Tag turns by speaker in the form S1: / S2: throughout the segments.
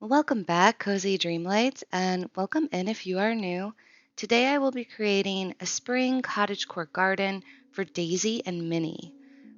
S1: Welcome back, Cozy Dreamlights, and welcome in if you are new. Today I will be creating a spring cottagecore garden for Daisy and Minnie.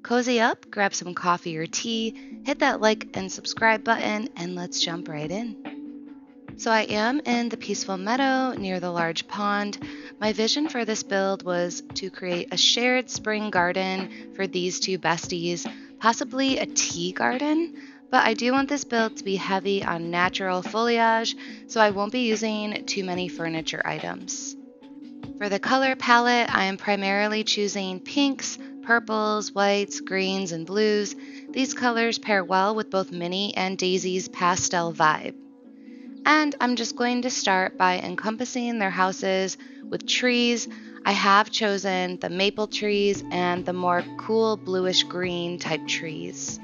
S1: Cozy up, grab some coffee or tea, hit that like and subscribe button, and let's jump right in. So I am in the peaceful meadow near the large pond. My vision for this build was to create a shared spring garden for these two besties, possibly a tea garden, but I do want this build to be heavy on natural foliage, so I won't be using too many furniture items. For the color palette, I am primarily choosing pinks, purples, whites, greens, and blues. These colors pair well with both Minnie and Daisy's pastel vibe. And I'm just going to start by encompassing their houses with trees. I have chosen the maple trees and the more cool bluish green type trees.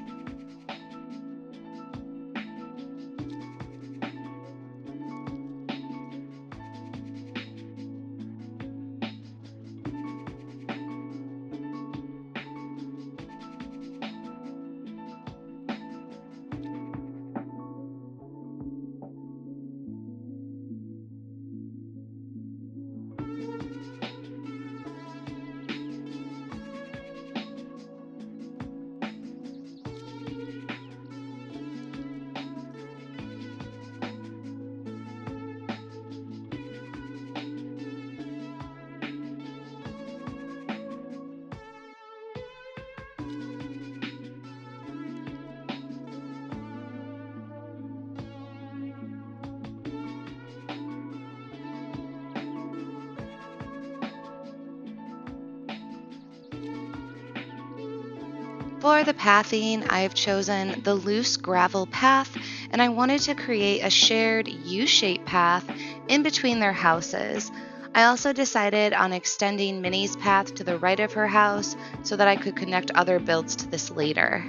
S1: For the pathing, I have chosen the loose gravel path, and I wanted to create a shared U-shaped path in between their houses. I also decided on extending Minnie's path to the right of her house so that I could connect other builds to this later.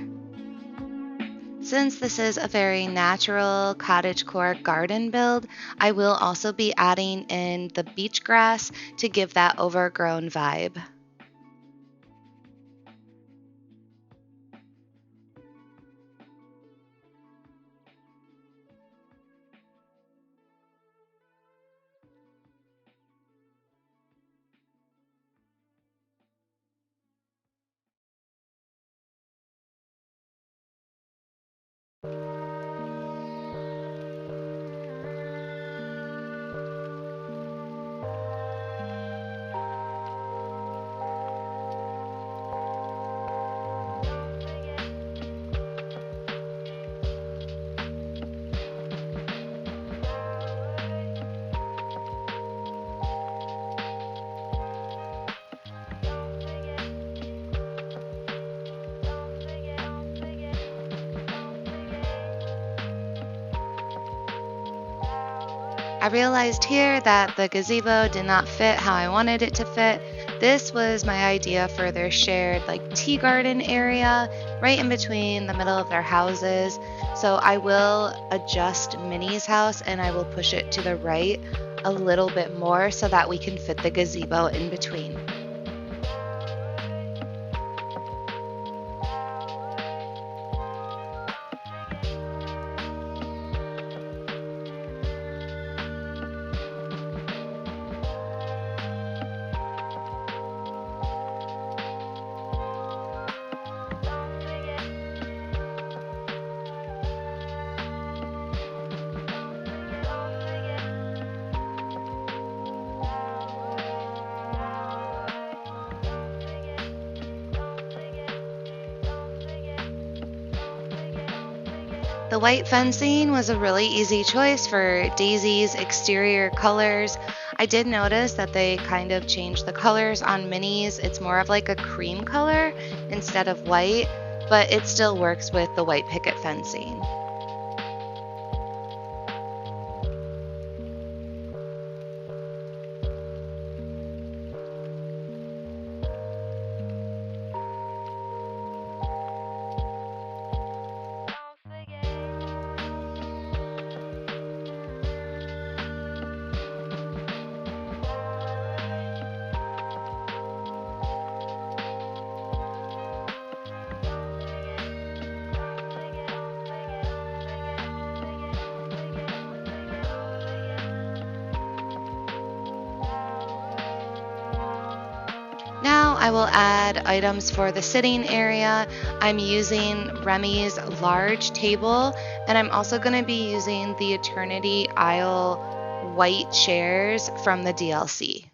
S1: Since this is a very natural cottagecore garden build, I will also be adding in the beach grass to give that overgrown vibe. I realized here that the gazebo did not fit how I wanted it to fit. This was my idea for their shared tea garden area right in between the middle of their houses. So I will adjust Minnie's house and I will push it to the right a little bit more so that we can fit the gazebo in between. The white fencing was a really easy choice for Daisy's exterior colors. I did notice that they kind of changed the colors on Minnie's. It's more of like a cream color instead of white, but it still works with the white picket fencing. I will add items for the sitting area. I'm using Remy's large table, and I'm also going to be using the Eternity Isle white chairs from the DLC.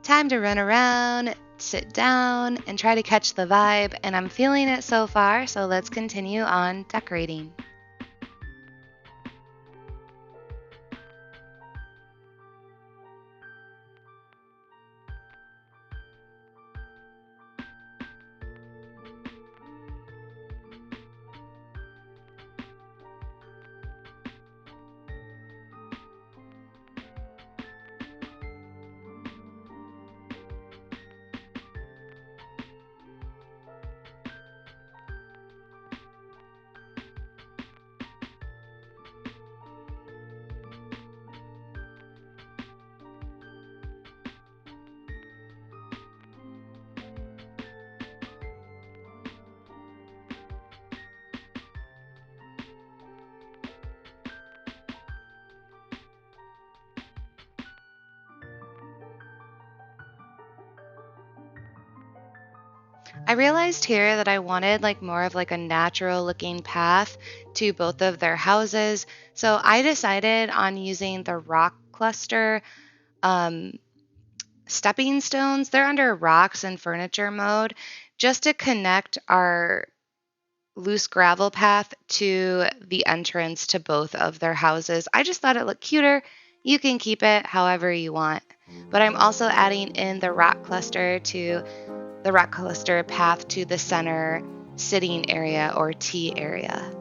S1: Time to run around, sit down, and try to catch the vibe, and I'm feeling it so far, so let's continue on decorating. I realized here that I wanted more of a natural looking path to both of their houses. So I decided on using the rock cluster stepping stones. They're under rocks and furniture mode just to connect our loose gravel path to the entrance to both of their houses. I just thought it looked cuter. You can keep it however you want. But I'm also adding in the rock cluster path to the center sitting area or tea area.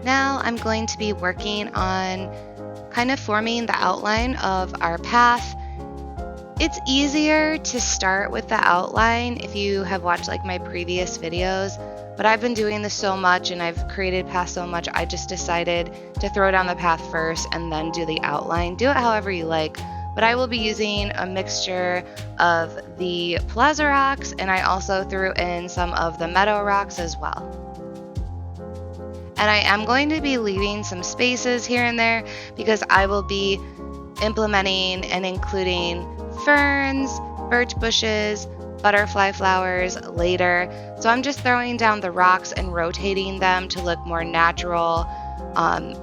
S1: Now I'm going to be working on kind of forming the outline of our path. It's easier to start with the outline if you have watched my previous videos, but I've been doing this so much and I've created paths so much, I just decided to throw down the path first and then do the outline. Do it however you like, but I will be using a mixture of the plaza rocks, and I also threw in some of the meadow rocks as well. And I am going to be leaving some spaces here and there because I will be implementing and including ferns, birch bushes, butterfly flowers later. So I'm just throwing down the rocks and rotating them to look more natural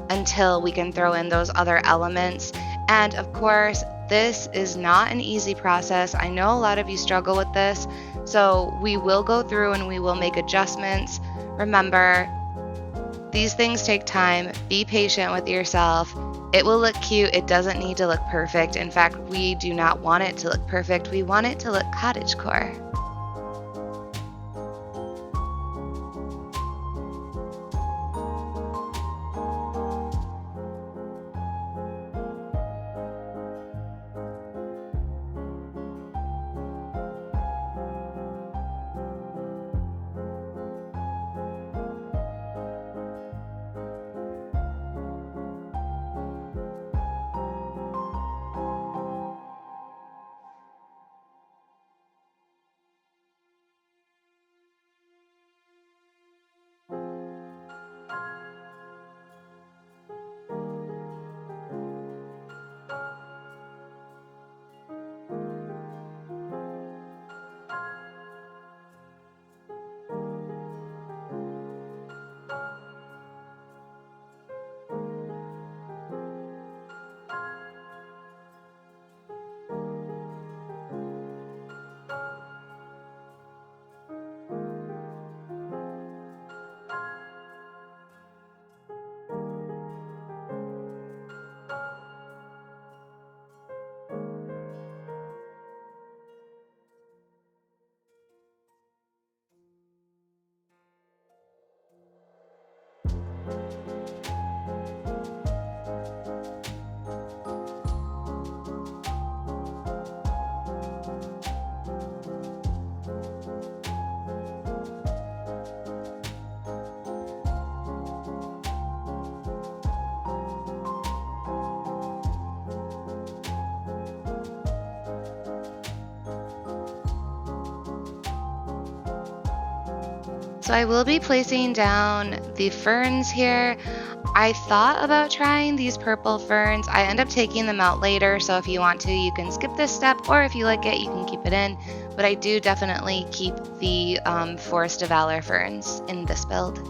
S1: until we can throw in those other elements. And of course, this is not an easy process. I know a lot of you struggle with this, so we will go through and we will make adjustments. Remember, these things take time. Be patient with yourself. It will look cute. It doesn't need to look perfect. In fact, we do not want it to look perfect. We want it to look cottagecore. So I will be placing down the ferns here. I thought about trying these purple ferns. I end up taking them out later, so if you want to, you can skip this step, or if you like it, you can keep it in. But I do definitely keep the Forest of Valor ferns in this build.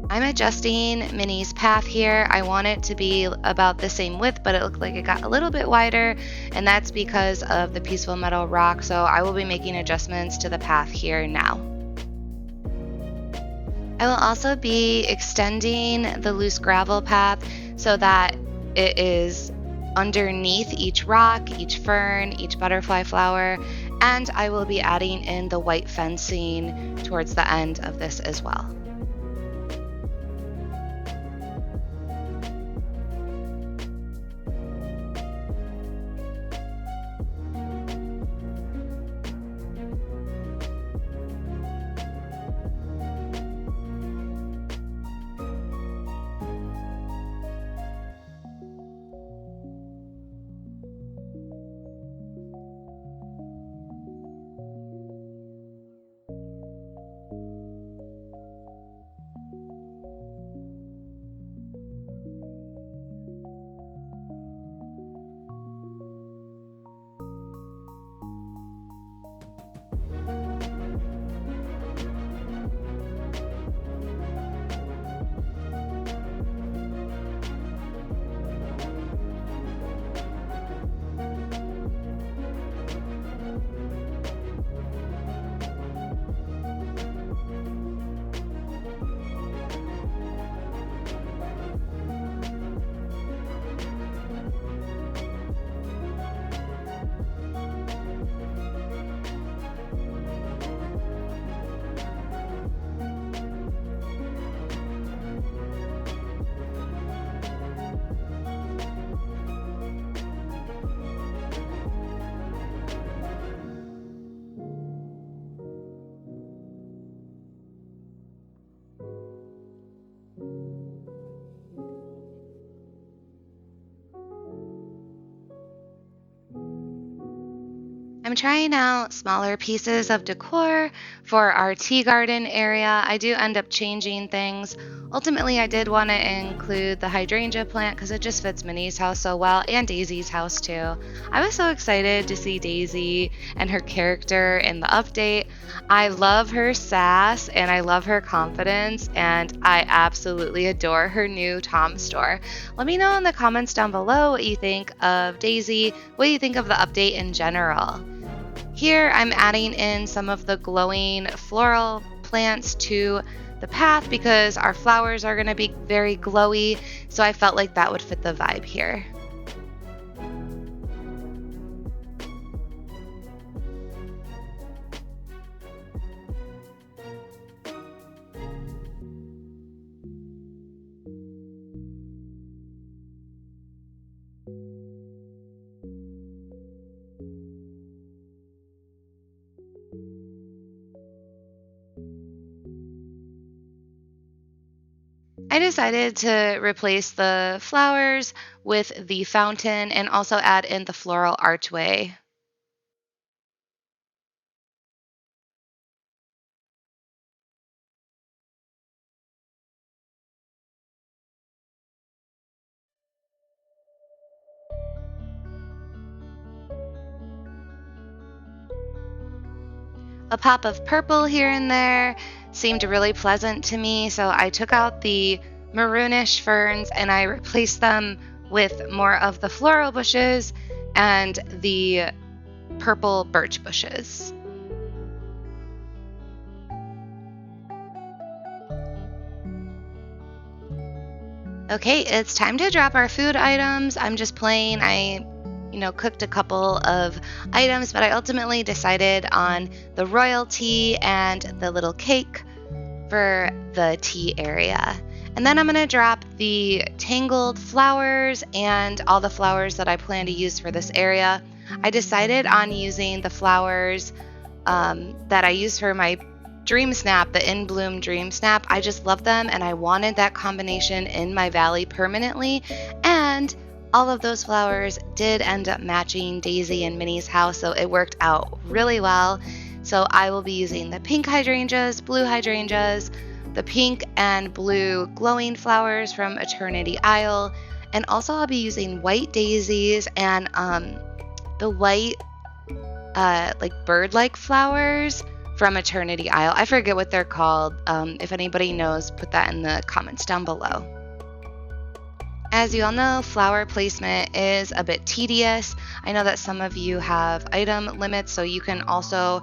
S1: I'm adjusting Minnie's path here. I want it to be about the same width, but it looked like it got a little bit wider, and that's because of the Peaceful Meadow rock, so I will be making adjustments to the path here now. I will also be extending the loose gravel path so that it is underneath each rock, each fern, each butterfly flower, and I will be adding in the white fencing towards the end of this as well. I'm trying out smaller pieces of decor for our tea garden area. I do end up changing things. Ultimately, I did want to include the hydrangea plant because it just fits Minnie's house so well, and Daisy's house too. I was so excited to see Daisy and her character in the update. I love her sass and I love her confidence, and I absolutely adore her new Tom store. Let me know in the comments down below what you think of Daisy, what you think of the update in general. Here I'm adding in some of the glowing floral plants to the path because our flowers are going to be very glowy, so I felt like that would fit the vibe here. I decided to replace the flowers with the fountain and also add in the floral archway. A pop of purple here and there seemed really pleasant to me, so I took out the maroonish ferns and I replaced them with more of the floral bushes and the purple birch bushes. Okay, it's time to drop our food items. I'm just playing. I cooked a couple of items, but I ultimately decided on the royalty and the little cake for the tea area. And then I'm going to drop the tangled flowers and all the flowers that I plan to use for this area. I decided on using the flowers that I use for my Dream Snap, the In Bloom Dream Snap. I just love them and I wanted that combination in my valley permanently. And all of those flowers did end up matching Daisy and Minnie's house, so it worked out really well. So I will be using the pink hydrangeas, blue hydrangeas, the pink and blue glowing flowers from Eternity Isle, and also I'll be using white daisies and the white like bird-like flowers from Eternity Isle. I forget what they're called. If anybody knows, put that in the comments down below. As you all know, flower placement is a bit tedious. I know that some of you have item limits, so you can also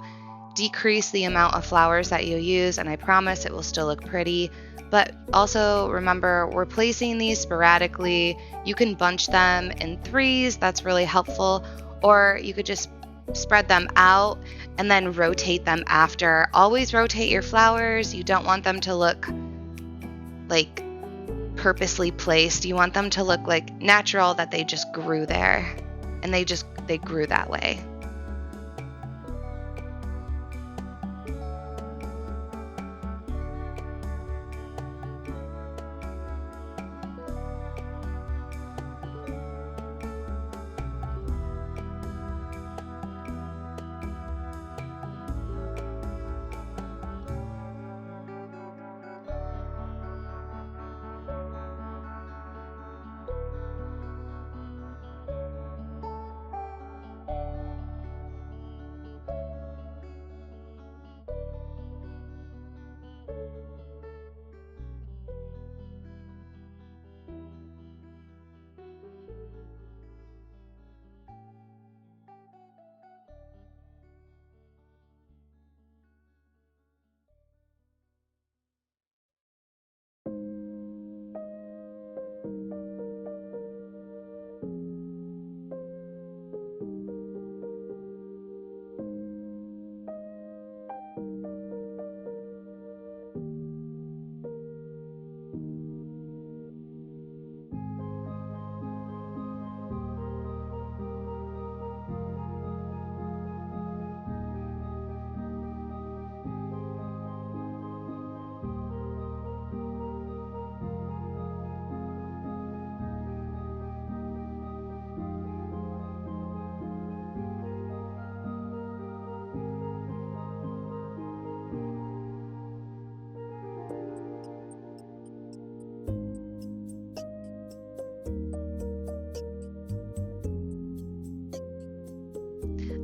S1: decrease the amount of flowers that you use, and I promise it will still look pretty. But also remember, we're placing these sporadically. You can bunch them in threes, that's really helpful, or you could just spread them out and then rotate them after. Always rotate your flowers. You don't want them to look like purposely placed. You want them to look like natural, that they just grew there, and they grew that way.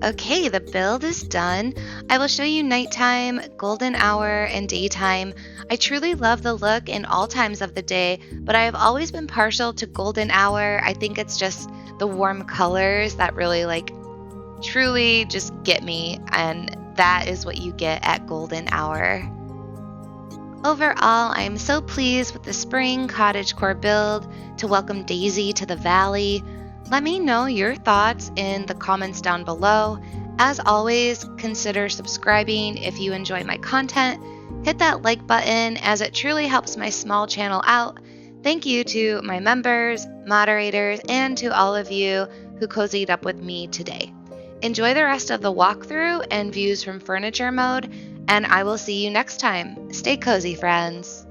S1: Okay, the build is done. I will show you nighttime, golden hour, and daytime. I truly love the look in all times of the day, but I have always been partial to golden hour. I think it's just the warm colors that really truly just get me, and that is what you get at golden hour. Overall, I am so pleased with the spring cottagecore build to welcome Daisy to the valley. Let me know your thoughts in the comments down below. As always, consider subscribing if you enjoy my content. Hit that like button as it truly helps my small channel out. Thank you to my members, moderators, and to all of you who cozied up with me today. Enjoy the rest of the walkthrough and views from furniture mode, and I will see you next time. Stay cozy, friends.